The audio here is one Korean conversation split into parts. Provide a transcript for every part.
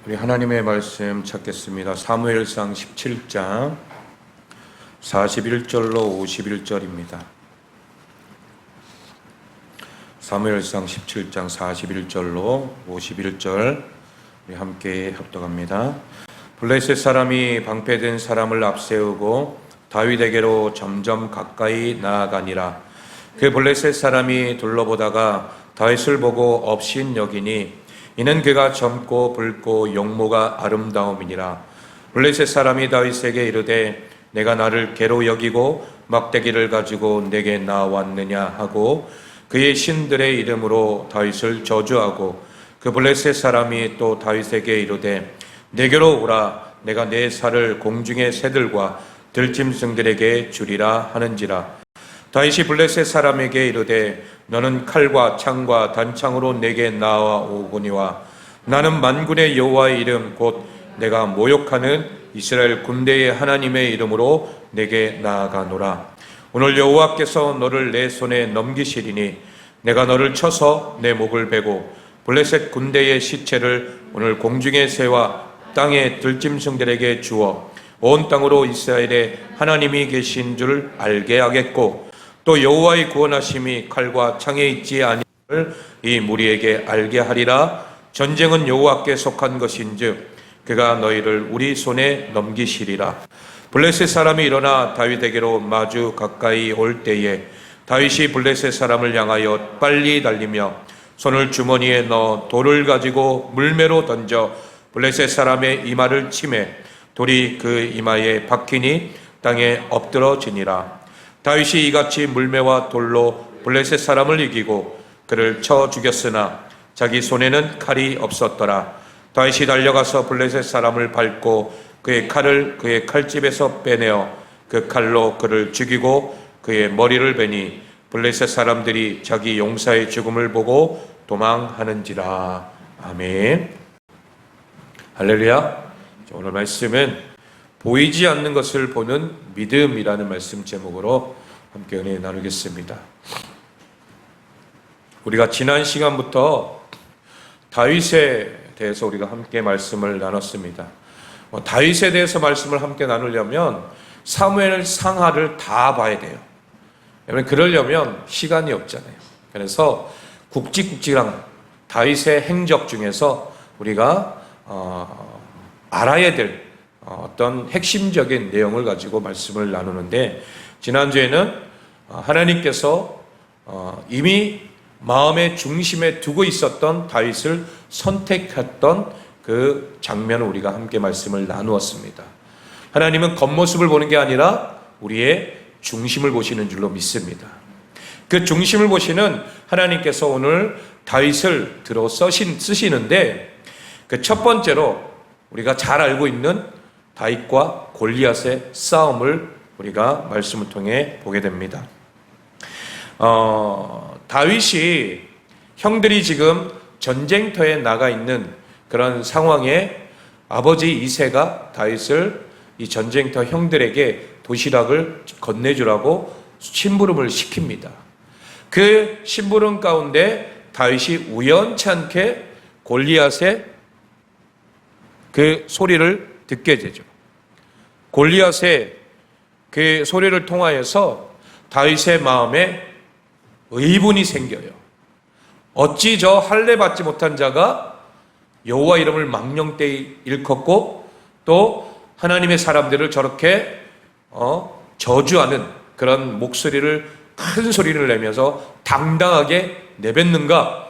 우리 하나님의 말씀 찾겠습니다. 사무엘상 17장 41절로 51절입니다. 사무엘상 17장 41절로 51절 우리 함께 합독합니다. 블레셋 사람이 방패된 사람을 앞세우고 다윗에게로 점점 가까이 나아가니라. 그 블레셋 사람이 둘러보다가 다윗을 보고 업신여기니 이는 그가 젊고 붉고 용모가 아름다움이니라. 블레셋 사람이 다윗에게 이르되 내가 나를 개로 여기고 막대기를 가지고 내게 나왔느냐 하고 그의 신들의 이름으로 다윗을 저주하고 그 블레셋 사람이 또 다윗에게 이르되 내게로 오라. 내가 내 살을 공중의 새들과 들짐승들에게 주리라 하는지라. 다윗이 블레셋 사람에게 이르되 너는 칼과 창과 단창으로 내게 나아오거니와 나는 만군의 여호와의 이름 곧 내가 모욕하는 이스라엘 군대의 하나님의 이름으로 내게 나아가노라. 오늘 여호와께서 너를 내 손에 넘기시리니 내가 너를 쳐서 내 목을 베고 블레셋 군대의 시체를 오늘 공중의 새와 땅의 들짐승들에게 주어 온 땅으로 이스라엘의 하나님이 계신 줄 알게 하겠고 또 여호와의 구원하심이 칼과 창에 있지 아니함을 이 무리에게 알게 하리라. 전쟁은 여호와께 속한 것인즉 그가 너희를 우리 손에 넘기시리라. 블레셋 사람이 일어나 다윗에게로 마주 가까이 올 때에 다윗이 블레셋 사람을 향하여 빨리 달리며 손을 주머니에 넣어 돌을 가지고 물매로 던져 블레셋 사람의 이마를 치매 돌이 그 이마에 박히니 땅에 엎드러지니라. 다윗이 이같이 물매와 돌로 블레셋 사람을 이기고 그를 쳐 죽였으나 자기 손에는 칼이 없었더라. 다윗이 달려가서 블레셋 사람을 밟고 그의 칼을 그의 칼집에서 빼내어 그 칼로 그를 죽이고 그의 머리를 베니 블레셋 사람들이 자기 용사의 죽음을 보고 도망하는지라. 아멘. 할렐루야. 오늘 말씀은 보이지 않는 것을 보는 믿음이라는 말씀 제목으로 함께 은혜 나누겠습니다. 우리가 지난 시간부터 다윗에 대해서 우리가 함께 말씀을 나눴습니다. 다윗에 대해서 말씀을 함께 나누려면 사무엘 상하를 다 봐야 돼요. 여러분 그러려면 시간이 없잖아요. 그래서 굵직굵직한 다윗의 행적 중에서 우리가 알아야 될 어떤 핵심적인 내용을 가지고 말씀을 나누는데 지난주에는 하나님께서 이미 마음의 중심에 두고 있었던 다윗을 선택했던 그 장면을 우리가 함께 말씀을 나누었습니다. 하나님은 겉모습을 보는 게 아니라 우리의 중심을 보시는 줄로 믿습니다. 그 중심을 보시는 하나님께서 오늘 다윗을 들어 쓰시는데 그 첫 번째로 우리가 잘 알고 있는 다윗과 골리앗의 싸움을 우리가 말씀을 통해 보게 됩니다. 다윗이 형들이 지금 전쟁터에 나가 있는 그런 상황에 아버지 이새가 다윗을 이 전쟁터 형들에게 도시락을 건네주라고 심부름을 시킵니다. 그 심부름 가운데 다윗이 우연찮게 골리앗의 그 소리를 듣게 되죠. 골리앗의 그 소리를 통하여서 다윗의 마음에 의분이 생겨요. 어찌 저 할례 받지 못한 자가 여호와 이름을 망령되이 일컫고 또 하나님의 사람들을 저렇게 저주하는 그런 목소리를 큰 소리를 내면서 당당하게 내뱉는가?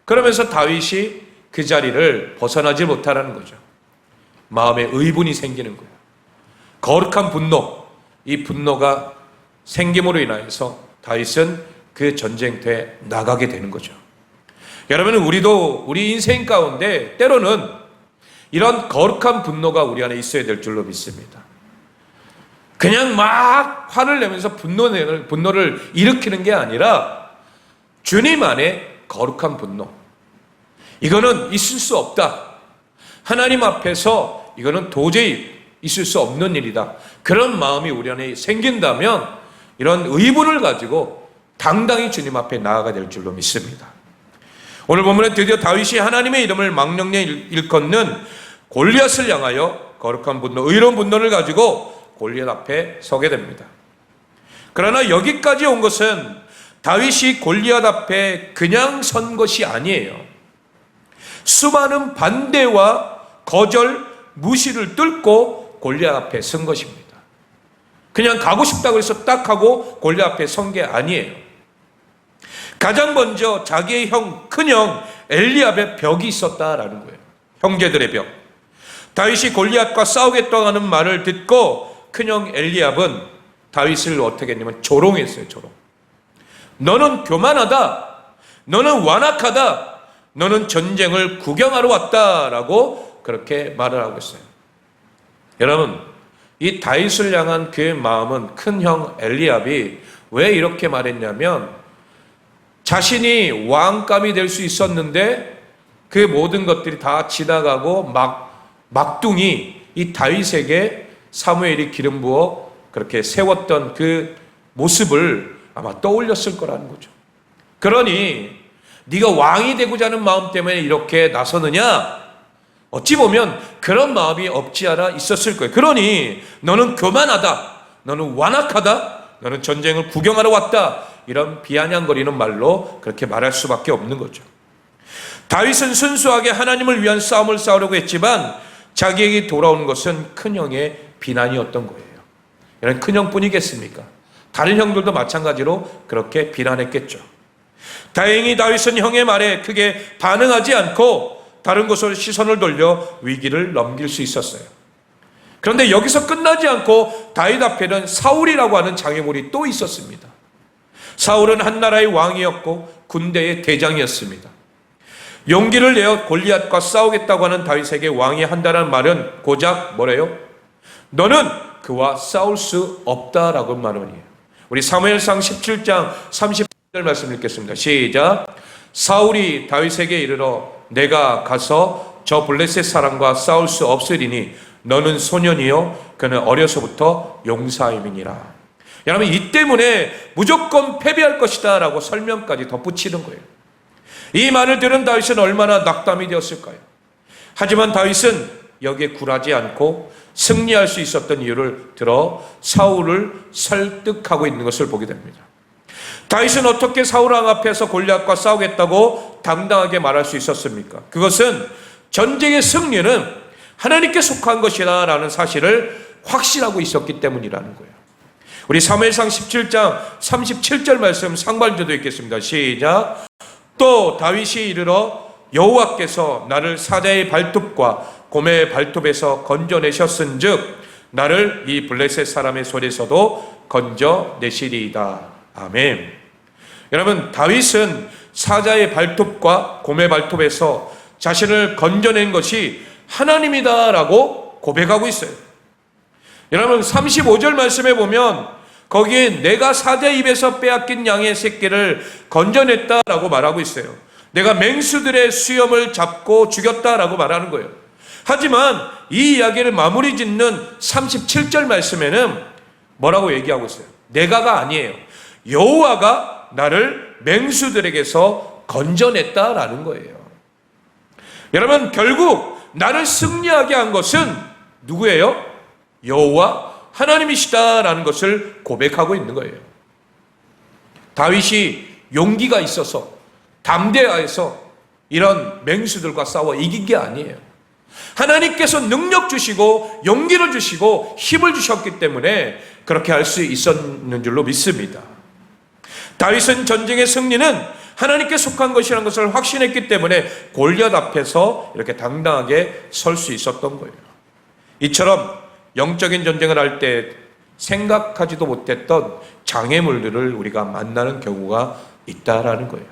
그러면서 다윗이 그 자리를 벗어나지 못하라는 거죠. 마음에 의분이 생기는 거예요. 거룩한 분노, 이 분노가 생김으로 인하여서 다윗은 그 전쟁터에 나가게 되는 거죠. 여러분, 우리도 우리 인생 가운데 때로는 이런 거룩한 분노가 우리 안에 있어야 될 줄로 믿습니다. 그냥 막 화를 내면서 분노를 일으키는 게 아니라 주님 안에 거룩한 분노, 이거는 있을 수 없다. 하나님 앞에서 이거는 도저히 있을 수 없는 일이다. 그런 마음이 우리 안에 생긴다면 이런 의분을 가지고 당당히 주님 앞에 나아가야 될 줄로 믿습니다. 오늘 본문에 드디어 다윗이 하나님의 이름을 망령에 일컫는 골리앗을 향하여 거룩한 분노, 의로운 분노를 가지고 골리앗 앞에 서게 됩니다. 그러나 여기까지 온 것은 다윗이 골리앗 앞에 그냥 선 것이 아니에요. 수많은 반대와 거절, 무시를 뚫고 골리앗 앞에 선 것입니다. 그냥 가고 싶다고 해서 딱 하고 골리앗 앞에 선 게 아니에요. 가장 먼저 자기의 큰형 엘리압의 벽이 있었다라는 거예요. 형제들의 벽. 다윗이 골리앗과 싸우겠다고 하는 말을 듣고 큰형 엘리압은 다윗을 어떻게 했냐면 조롱했어요. 조롱. 너는 교만하다. 너는 완악하다. 너는 전쟁을 구경하러 왔다라고 그렇게 말을 하고 있어요. 여러분, 이 다윗을 향한 그의 마음은 큰형 엘리압이 왜 이렇게 말했냐면 자신이 왕감이 될 수 있었는데 그 모든 것들이 다 지나가고 막둥이 이 다윗에게 사무엘이 기름 부어 그렇게 세웠던 그 모습을 아마 떠올렸을 거라는 거죠. 그러니 네가 왕이 되고자 하는 마음 때문에 이렇게 나서느냐? 어찌 보면 그런 마음이 없지 않아 있었을 거예요. 그러니 너는 교만하다. 너는 완악하다. 너는 전쟁을 구경하러 왔다. 이런 비아냥거리는 말로 그렇게 말할 수밖에 없는 거죠. 다윗은 순수하게 하나님을 위한 싸움을 싸우려고 했지만 자기에게 돌아오는 것은 큰형의 비난이었던 거예요. 이런 큰형뿐이겠습니까? 다른 형들도 마찬가지로 그렇게 비난했겠죠. 다행히 다윗은 형의 말에 크게 반응하지 않고 다른 곳으로 시선을 돌려 위기를 넘길 수 있었어요. 그런데 여기서 끝나지 않고 다윗 앞에는 사울이라고 하는 장애물이 또 있었습니다. 사울은 한 나라의 왕이었고 군대의 대장이었습니다. 용기를 내어 골리앗과 싸우겠다고 하는 다윗에게 왕이 한다는 말은 고작 뭐래요? 너는 그와 싸울 수 없다라고 말하는 거예요. 우리 사무엘상 17장 30절 말씀 읽겠습니다. 시작. 사울이 다윗에게 이르러 내가 가서 저 블레셋 사람과 싸울 수 없으리니 너는 소년이요 그는 어려서부터 용사임이니라. 여러분, 이 때문에 무조건 패배할 것이다 라고 설명까지 덧붙이는 거예요. 이 말을 들은 다윗은 얼마나 낙담이 되었을까요? 하지만 다윗은 여기에 굴하지 않고 승리할 수 있었던 이유를 들어 사울을 설득하고 있는 것을 보게 됩니다. 다윗은 어떻게 사울 왕 앞에서 골리앗과 싸우겠다고 당당하게 말할 수 있었습니까? 그것은 전쟁의 승리는 하나님께 속한 것이다 라는 사실을 확신하고 있었기 때문이라는 거예요. 우리 사무엘상 17장 37절 말씀 상반절도 읽겠습니다. 시작. 또 다윗이 이르러 여호와께서 나를 사자의 발톱과 곰의 발톱에서 건져내셨은즉 나를 이 블레셋 사람의 손에서도 건져내시리이다. 아멘. 여러분, 다윗은 사자의 발톱과 곰의 발톱에서 자신을 건져낸 것이 하나님이다라고 고백하고 있어요. 여러분, 35절 말씀에 보면 거기에 내가 사자 입에서 빼앗긴 양의 새끼를 건져냈다라고 말하고 있어요. 내가 맹수들의 수염을 잡고 죽였다라고 말하는 거예요. 하지만 이 이야기를 마무리 짓는 37절 말씀에는 뭐라고 얘기하고 있어요? 내가가 아니에요. 여호와가 나를 맹수들에게서 건져냈다라는 거예요. 여러분, 결국 나를 승리하게 한 것은 누구예요? 여호와 하나님이시다라는 것을 고백하고 있는 거예요. 다윗이 용기가 있어서 담대해서 이런 맹수들과 싸워 이긴 게 아니에요. 하나님께서 능력 주시고 용기를 주시고 힘을 주셨기 때문에 그렇게 할 수 있었는 줄로 믿습니다. 다윗은 전쟁의 승리는 하나님께 속한 것이라는 것을 확신했기 때문에 골리앗 앞에서 이렇게 당당하게 설 수 있었던 거예요. 이처럼 영적인 전쟁을 할 때 생각하지도 못했던 장애물들을 우리가 만나는 경우가 있다라는 거예요.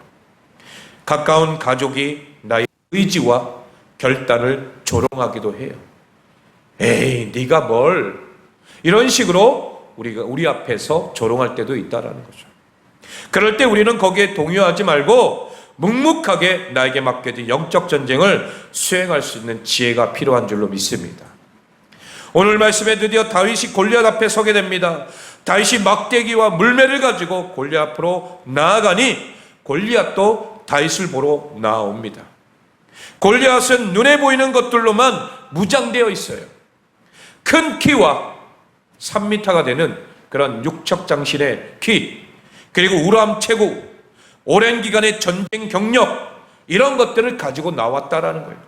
가까운 가족이 나의 의지와 결단을 조롱하기도 해요. 에이, 네가 뭘, 이런 식으로 우리 앞에서 조롱할 때도 있다라는 거죠. 그럴 때 우리는 거기에 동요하지 말고 묵묵하게 나에게 맡겨진 영적 전쟁을 수행할 수 있는 지혜가 필요한 줄로 믿습니다. 오늘 말씀에 드디어 다윗이 골리앗 앞에 서게 됩니다. 다윗이 막대기와 물매를 가지고 골리앗 앞으로 나아가니 골리앗도 다윗을 보러 나옵니다. 골리앗은 눈에 보이는 것들로만 무장되어 있어요. 큰 키와 3m가 되는 그런 육척장신의 키, 그리고 우람 체구, 오랜 기간의 전쟁 경력, 이런 것들을 가지고 나왔다라는 거예요.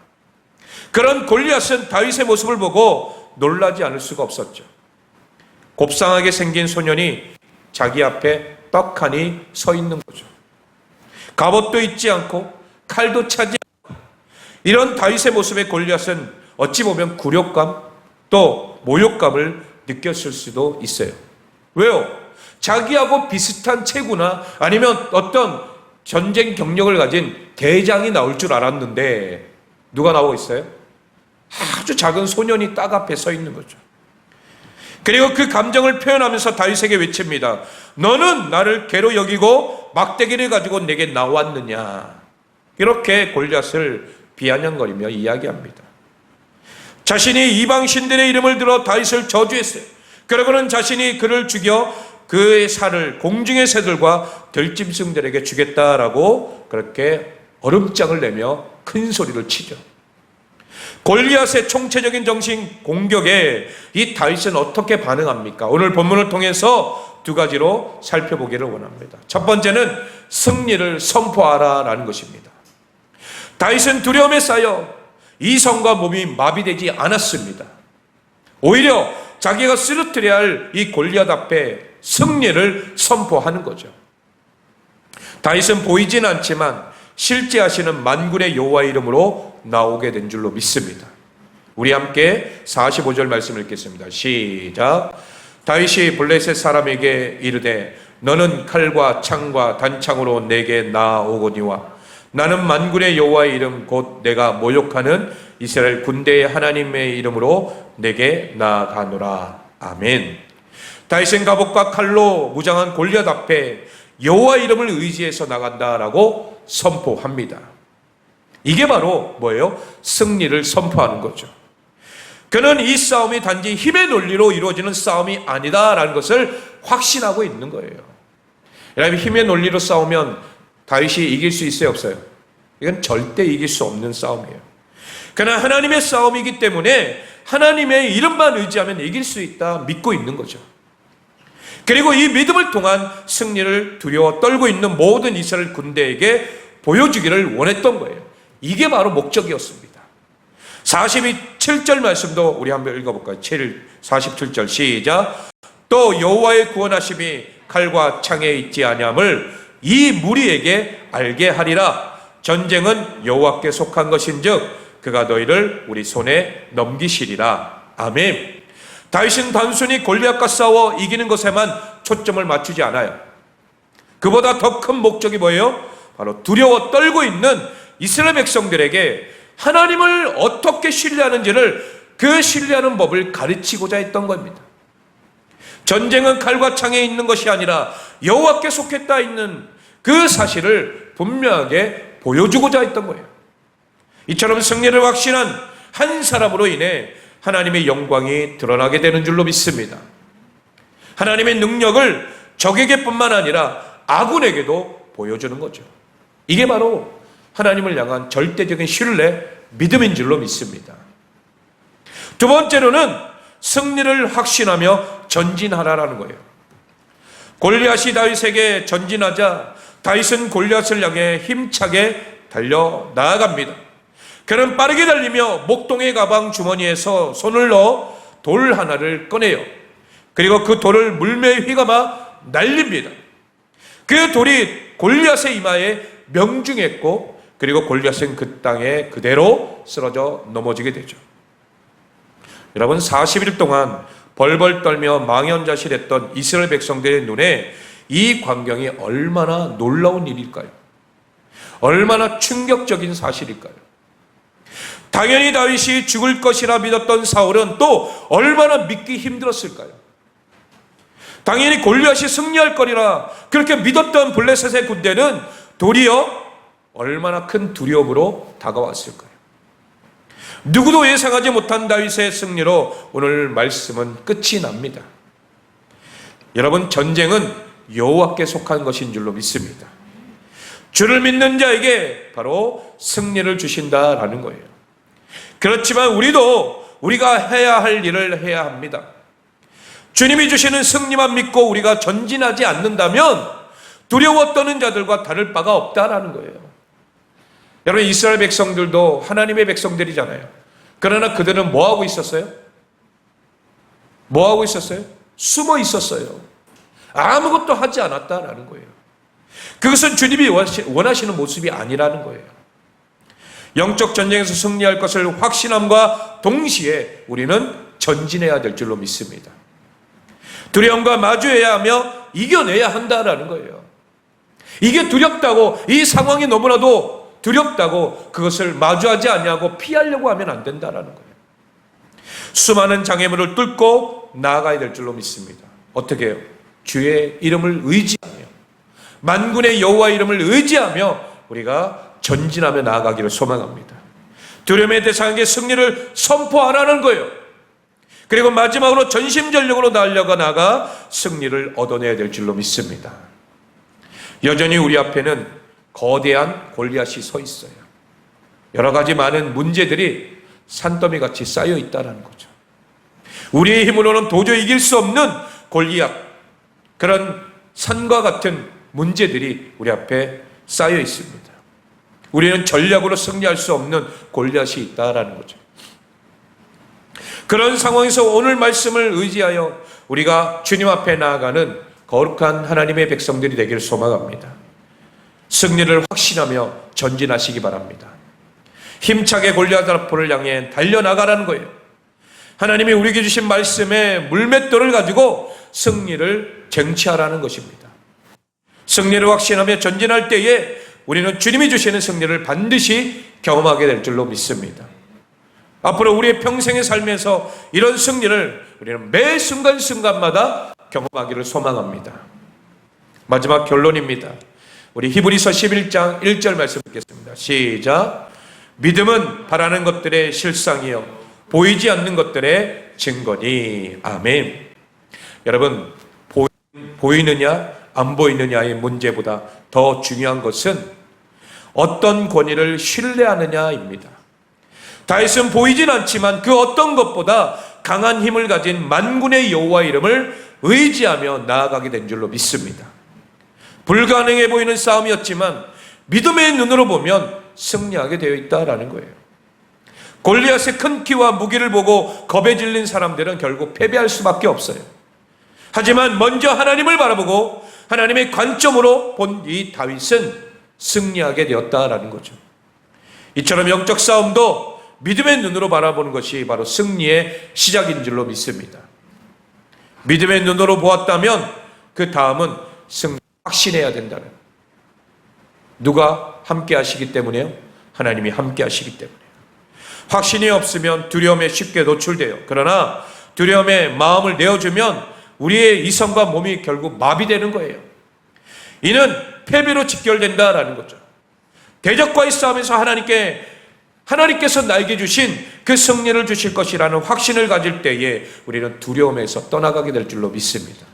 그런 골리앗은 다윗의 모습을 보고 놀라지 않을 수가 없었죠. 곱상하게 생긴 소년이 자기 앞에 떡하니 서 있는 거죠. 갑옷도 입지 않고 칼도 차지 않고, 이런 다윗의 모습에 골리앗은 어찌 보면 굴욕감 또 모욕감을 느꼈을 수도 있어요. 왜요? 자기하고 비슷한 체구나 아니면 어떤 전쟁 경력을 가진 대장이 나올 줄 알았는데 누가 나오고 있어요? 아주 작은 소년이 딱 앞에 서 있는 거죠. 그리고 그 감정을 표현하면서 다윗에게 외칩니다. 너는 나를 개로 여기고 막대기를 가지고 내게 나왔느냐. 이렇게 골리앗을 비아냥거리며 이야기합니다. 자신이 이방 신들의 이름을 들어 다윗을 저주했어요. 그러고는 자신이 그를 죽여 그의 살을 공중의 새들과 들짐승들에게 주겠다라고 그렇게 얼음장을 내며 큰 소리를 치죠. 골리앗의 총체적인 정신 공격에 이 다윗은 어떻게 반응합니까? 오늘 본문을 통해서 두 가지로 살펴보기를 원합니다. 첫 번째는 승리를 선포하라라는 것입니다. 다윗은 두려움에 쌓여 이성과 몸이 마비되지 않았습니다. 오히려 자기가 쓰러뜨려야 할 이 골리앗 앞에 승리를 선포하는 거죠. 다윗은 보이진 않지만 실제 하시는 만군의 여호와의 이름으로 나오게 된 줄로 믿습니다. 우리 함께 45절 말씀을 읽겠습니다. 시작. 다윗이 블레셋 사람에게 이르되 너는 칼과 창과 단창으로 내게 나아오거니와 나는 만군의 여호와의 이름 곧 내가 모욕하는 이스라엘 군대의 하나님의 이름으로 내게 나아가노라. 아멘. 다윗은 갑옷과 칼로 무장한 골리앗 앞에 여호와의 이름을 의지해서 나간다라고 선포합니다. 이게 바로 뭐예요? 승리를 선포하는 거죠. 그는 이 싸움이 단지 힘의 논리로 이루어지는 싸움이 아니다라는 것을 확신하고 있는 거예요. 여러분, 힘의 논리로 싸우면 다윗이 이길 수 있어요, 없어요? 이건 절대 이길 수 없는 싸움이에요. 그러나 하나님의 싸움이기 때문에 하나님의 이름만 의지하면 이길 수 있다 믿고 있는 거죠. 그리고 이 믿음을 통한 승리를 두려워 떨고 있는 모든 이스라엘 군대에게 보여주기를 원했던 거예요. 이게 바로 목적이었습니다. 47절 말씀도 우리 한번 읽어볼까요? 47절 시작. 또 여호와의 구원하심이 칼과 창에 있지 아니함을 이 무리에게 알게 하리라. 전쟁은 여호와께 속한 것인즉 그가 너희를 우리 손에 넘기시리라. 아멘. 다윗은 단순히 골리앗과 싸워 이기는 것에만 초점을 맞추지 않아요. 그보다 더 큰 목적이 뭐예요? 바로 두려워 떨고 있는 이스라엘 백성들에게 하나님을 어떻게 신뢰하는지를, 그 신뢰하는 법을 가르치고자 했던 겁니다. 전쟁은 칼과 창에 있는 것이 아니라 여호와께 속했다 있는 그 사실을 분명하게 보여주고자 했던 거예요. 이처럼 승리를 확신한 한 사람으로 인해 하나님의 영광이 드러나게 되는 줄로 믿습니다. 하나님의 능력을 적에게뿐만 아니라 아군에게도 보여주는 거죠. 이게 바로 하나님을 향한 절대적인 신뢰, 믿음인 줄로 믿습니다. 두 번째로는 승리를 확신하며 전진하라라는 거예요. 골리앗이 다윗에게 전진하자 다윗은 골리앗을 향해 힘차게 달려 나아갑니다. 그는 빠르게 달리며 목동의 가방 주머니에서 손을 넣어 돌 하나를 꺼내요. 그리고 그 돌을 물매에 휘감아 날립니다. 그 돌이 골리앗의 이마에 명중했고, 그리고 골리앗은 그 땅에 그대로 쓰러져 넘어지게 되죠. 여러분, 40일 동안 벌벌 떨며 망연자실했던 이스라엘 백성들의 눈에 이 광경이 얼마나 놀라운 일일까요? 얼마나 충격적인 사실일까요? 당연히 다윗이 죽을 것이라 믿었던 사울은 또 얼마나 믿기 힘들었을까요? 당연히 골리앗이 승리할 거리라 그렇게 믿었던 블레셋의 군대는 도리어 얼마나 큰 두려움으로 다가왔을까요? 누구도 예상하지 못한 다윗의 승리로 오늘 말씀은 끝이 납니다. 여러분, 전쟁은 여호와께 속한 것인 줄로 믿습니다. 주를 믿는 자에게 바로 승리를 주신다라는 거예요. 그렇지만 우리가 해야 할 일을 해야 합니다. 주님이 주시는 승리만 믿고 우리가 전진하지 않는다면 두려워 떠는 자들과 다를 바가 없다라는 거예요. 여러분, 이스라엘 백성들도 하나님의 백성들이잖아요. 그러나 그들은 뭐 하고 있었어요? 뭐 하고 있었어요? 숨어 있었어요. 아무것도 하지 않았다라는 거예요. 그것은 주님이 원하시는 모습이 아니라는 거예요. 영적 전쟁에서 승리할 것을 확신함과 동시에 우리는 전진해야 될 줄로 믿습니다. 두려움과 마주해야 하며 이겨내야 한다라는 거예요. 이게 두렵다고, 이 상황이 너무나도 두렵다고 그것을 마주하지 않냐고 피하려고 하면 안 된다라는 거예요. 수많은 장애물을 뚫고 나아가야 될 줄로 믿습니다. 어떻게 해요? 주의 이름을 의지하며, 만군의 여호와 이름을 의지하며 우리가 전진하며 나아가기를 소망합니다. 두려움의 대상에게 승리를 선포하라는 거예요. 그리고 마지막으로 전심전력으로 나아가 승리를 얻어내야 될 줄로 믿습니다. 여전히 우리 앞에는 거대한 골리앗이 서 있어요. 여러 가지 많은 문제들이 산더미같이 쌓여 있다는 거죠. 우리의 힘으로는 도저히 이길 수 없는 골리앗, 그런 산과 같은 문제들이 우리 앞에 쌓여 있습니다. 우리는 전략으로 승리할 수 없는 골리앗이 있다라는 거죠. 그런 상황에서 오늘 말씀을 의지하여 우리가 주님 앞에 나아가는 거룩한 하나님의 백성들이 되기를 소망합니다. 승리를 확신하며 전진하시기 바랍니다. 힘차게 골리앗 앞을 향해 달려나가라는 거예요. 하나님이 우리에게 주신 말씀의 물맷돌을 가지고 승리를 쟁취하라는 것입니다. 승리를 확신하며 전진할 때에 우리는 주님이 주시는 승리를 반드시 경험하게 될 줄로 믿습니다. 앞으로 우리의 평생의 삶에서 이런 승리를 우리는 매 순간순간마다 경험하기를 소망합니다. 마지막 결론입니다. 우리 히브리서 11장 1절 말씀 듣겠습니다. 시작. 믿음은 바라는 것들의 실상이요 보이지 않는 것들의 증거니. 아멘. 여러분, 보이느냐 안 보이느냐의 문제보다 더 중요한 것은 어떤 권위를 신뢰하느냐입니다. 다윗은 보이진 않지만 그 어떤 것보다 강한 힘을 가진 만군의 여호와 이름을 의지하며 나아가게 된 줄로 믿습니다. 불가능해 보이는 싸움이었지만 믿음의 눈으로 보면 승리하게 되어 있다라는 거예요. 골리앗의 큰 키와 무기를 보고 겁에 질린 사람들은 결국 패배할 수밖에 없어요. 하지만 먼저 하나님을 바라보고 하나님의 관점으로 본 이 다윗은 승리하게 되었다라는 거죠. 이처럼 영적 싸움도 믿음의 눈으로 바라보는 것이 바로 승리의 시작인 줄로 믿습니다. 믿음의 눈으로 보았다면 그 다음은 승리 확신해야 된다는. 누가 함께 하시기 때문에요? 하나님이 함께 하시기 때문에요. 확신이 없으면 두려움에 쉽게 노출돼요. 그러나 두려움에 마음을 내어주면 우리의 이성과 몸이 결국 마비되는 거예요. 이는 패배로 직결된다라는 거죠. 대적과의 싸움에서 하나님께서 나에게 주신 그 승리를 주실 것이라는 확신을 가질 때에 우리는 두려움에서 떠나가게 될 줄로 믿습니다.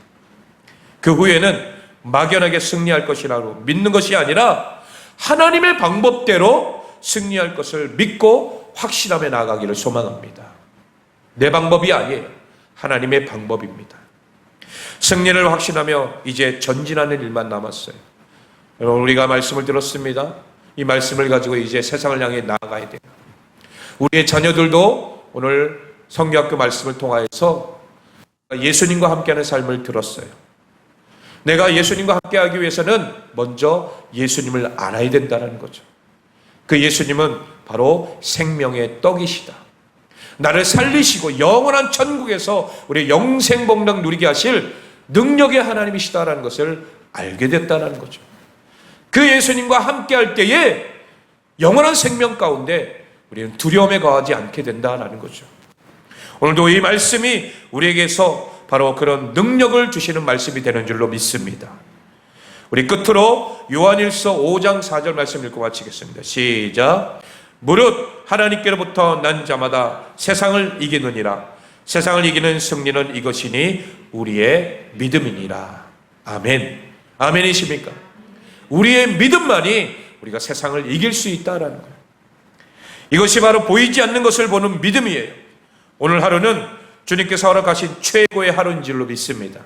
그 후에는 막연하게 승리할 것이라고 믿는 것이 아니라 하나님의 방법대로 승리할 것을 믿고 확신하며 나아가기를 소망합니다. 내 방법이 아니에요. 하나님의 방법입니다. 승리를 확신하며 이제 전진하는 일만 남았어요. 여러분, 우리가 말씀을 들었습니다. 이 말씀을 가지고 이제 세상을 향해 나아가야 돼요. 우리의 자녀들도 오늘 성경학교 말씀을 통하여서 예수님과 함께하는 삶을 들었어요. 내가 예수님과 함께하기 위해서는 먼저 예수님을 알아야 된다는 거죠. 그 예수님은 바로 생명의 떡이시다. 나를 살리시고 영원한 천국에서 우리 영생복락 누리게 하실 능력의 하나님이시다라는 것을 알게 됐다는 거죠. 그 예수님과 함께할 때에 영원한 생명 가운데 우리는 두려움에 거하지 않게 된다는 거죠. 오늘도 이 말씀이 우리에게서 바로 그런 능력을 주시는 말씀이 되는 줄로 믿습니다. 우리 끝으로 요한일서 5장 4절 말씀 읽고 마치겠습니다. 시작. 무릇 하나님께로부터 난 자마다 세상을 이기느니라. 세상을 이기는 승리는 이것이니 우리의 믿음이니라. 아멘. 아멘이십니까? 우리의 믿음만이 우리가 세상을 이길 수 있다라는 거예요. 이것이 바로 보이지 않는 것을 보는 믿음이에요. 오늘 하루는 주님께서 허락하신 최고의 하루인 줄로 믿습니다.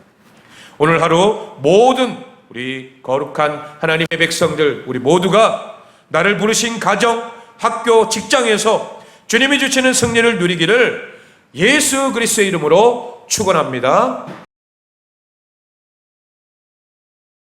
오늘 하루 모든 우리 거룩한 하나님의 백성들, 우리 모두가 나를 부르신 가정, 학교, 직장에서 주님이 주시는 승리를 누리기를 예수 그리스도의 이름으로 축원합니다.